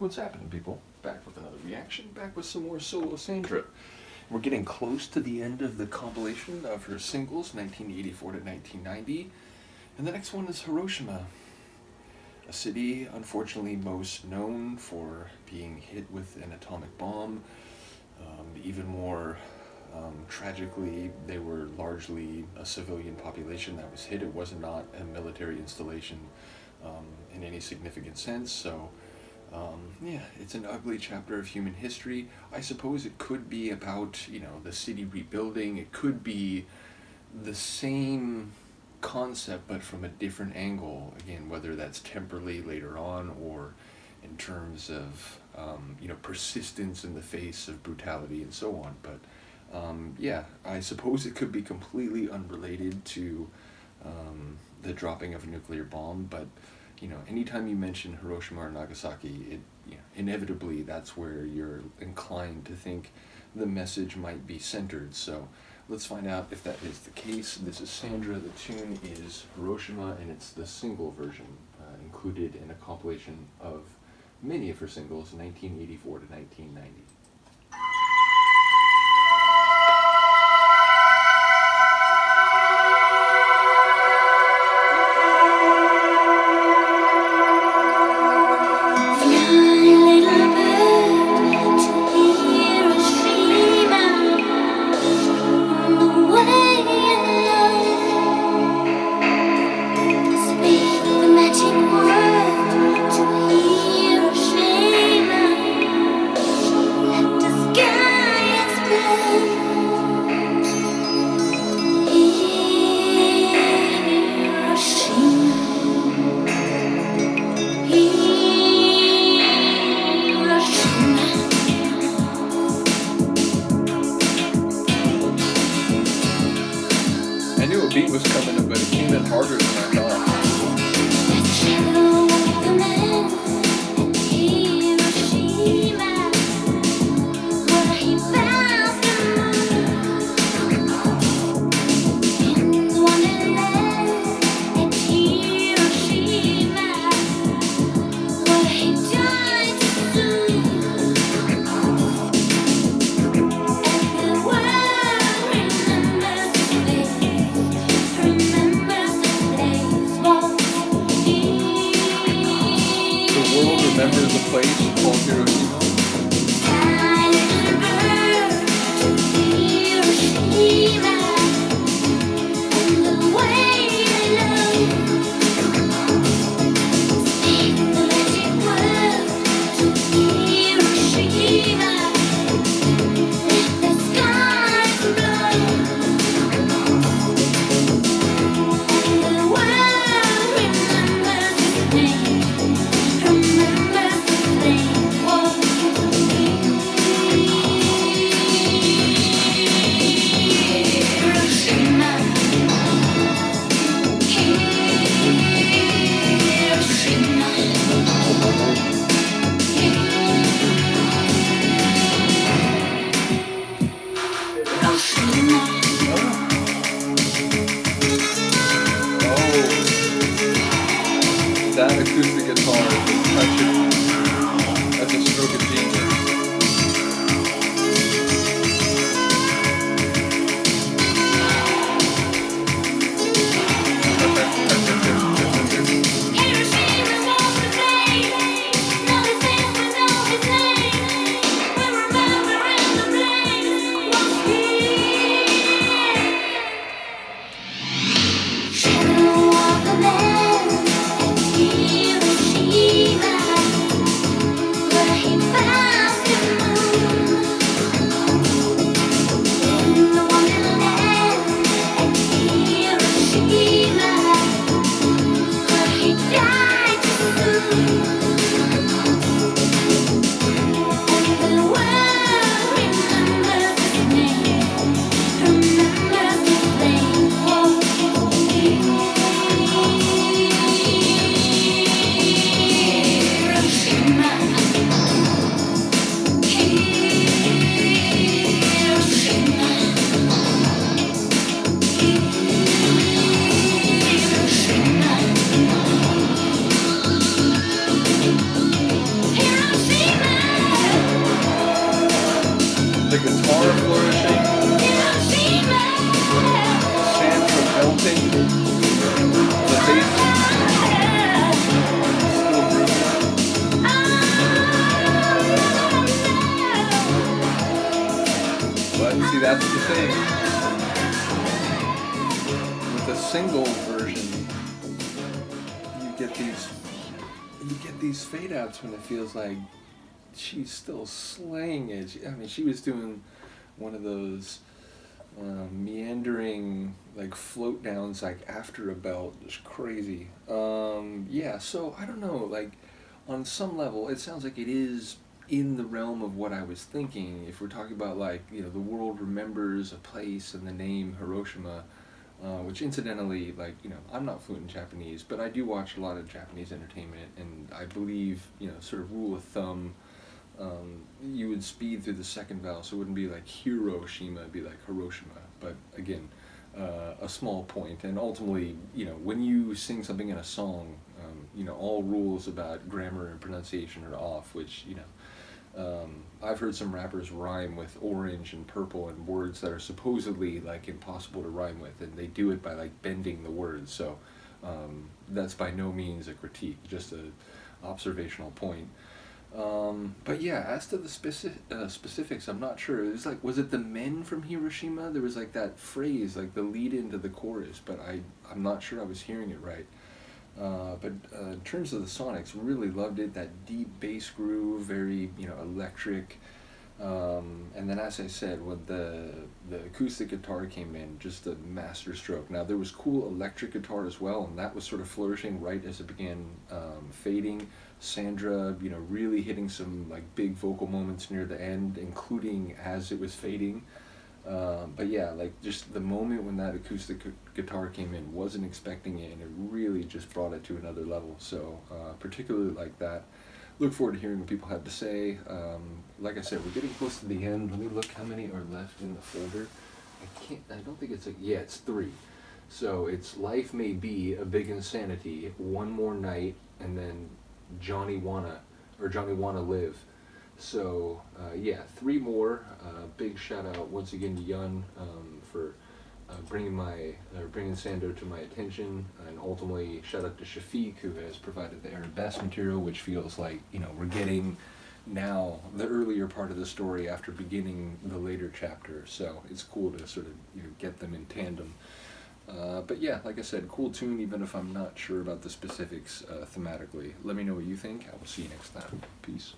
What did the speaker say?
What's happening, people? Back with another reaction, back with some more solo Sandra. We're getting close to the end of the compilation of her singles, 1984 to 1990. And the next one is Hiroshima, a city unfortunately most known for being hit with an atomic bomb. Even more tragically, they were largely a civilian population that was hit. It was not a military installation in any significant sense. So yeah, it's an ugly chapter of human history. I suppose it could be about, the city rebuilding. It could be the same concept but from a different angle. Again, whether that's temporally later on or in terms of, persistence in the face of brutality and so on. But yeah, I suppose it could be completely unrelated to the dropping of a nuclear bomb, but anytime you mention Hiroshima or Nagasaki, inevitably that's where you're inclined to think the message might be centered. So let's find out if that is the case. This is Sandra. The tune is Hiroshima, and it's the single version included in a compilation of many of her singles, 1984 to 1990. I knew a beat was coming, but it came in harder than I thought. Remembers a place called Hiroshima. guitar flourishing, Sandra belting, the bass still grooving. But see, that's the thing. With a single version, you get these fade outs when it feels like she's still slaying it. I mean, she was doing one of those meandering like float downs like after a belt, just crazy. Yeah, so I don't know, like on some level it sounds like it is in the realm of what I was thinking. If we're talking about like, you know, the world remembers a place and the name Hiroshima, which incidentally, like, you know, I'm not fluent in Japanese, but I do watch a lot of Japanese entertainment, and I believe, you know, sort of rule of thumb, you would speed through the second vowel, so it wouldn't be like Hiroshima, it'd be like Hiroshima. But again, a small point, and ultimately, you know, when you sing something in a song, you know, all rules about grammar and pronunciation are off, which, you know, I've heard some rappers rhyme with orange and purple and words that are supposedly like impossible to rhyme with, and they do it by like bending the words. So that's by no means a critique, just a observational point. But yeah, as to the specifics, I'm not sure. It was like, was it the men from Hiroshima? There was like that phrase, like the lead into the chorus, but I'm not sure I was hearing it right. But in terms of the sonics, really loved it. That deep bass groove, very, you know, electric. And then, as I said, when the acoustic guitar came in, just a master stroke. Now there was cool electric guitar as well, and that was sort of flourishing right as it began fading. Sandra, you know, really hitting some like big vocal moments near the end, including as it was fading. But yeah, like just the moment when that acoustic guitar came in, wasn't expecting it, and it really just brought it to another level. So particularly like that. Look forward to hearing what people have to say. Like I said, we're getting close to the end. Let me look how many are left in the folder. I don't think it's yeah, it's 3. So it's Life May Be a Big Insanity, One More Night, and then Johnny Wanna Live. So yeah, 3 more. Big shout out once again to Yun for bringing Sandra to my attention, and ultimately shout out to Shafiq, who has provided the Arabesque material, which feels like, you know, we're getting now the earlier part of the story after beginning the later chapter. So it's cool to sort of, you know, get them in tandem. But yeah, like I said, cool tune, even if I'm not sure about the specifics thematically. Let me know what you think. I will see you next time. Peace.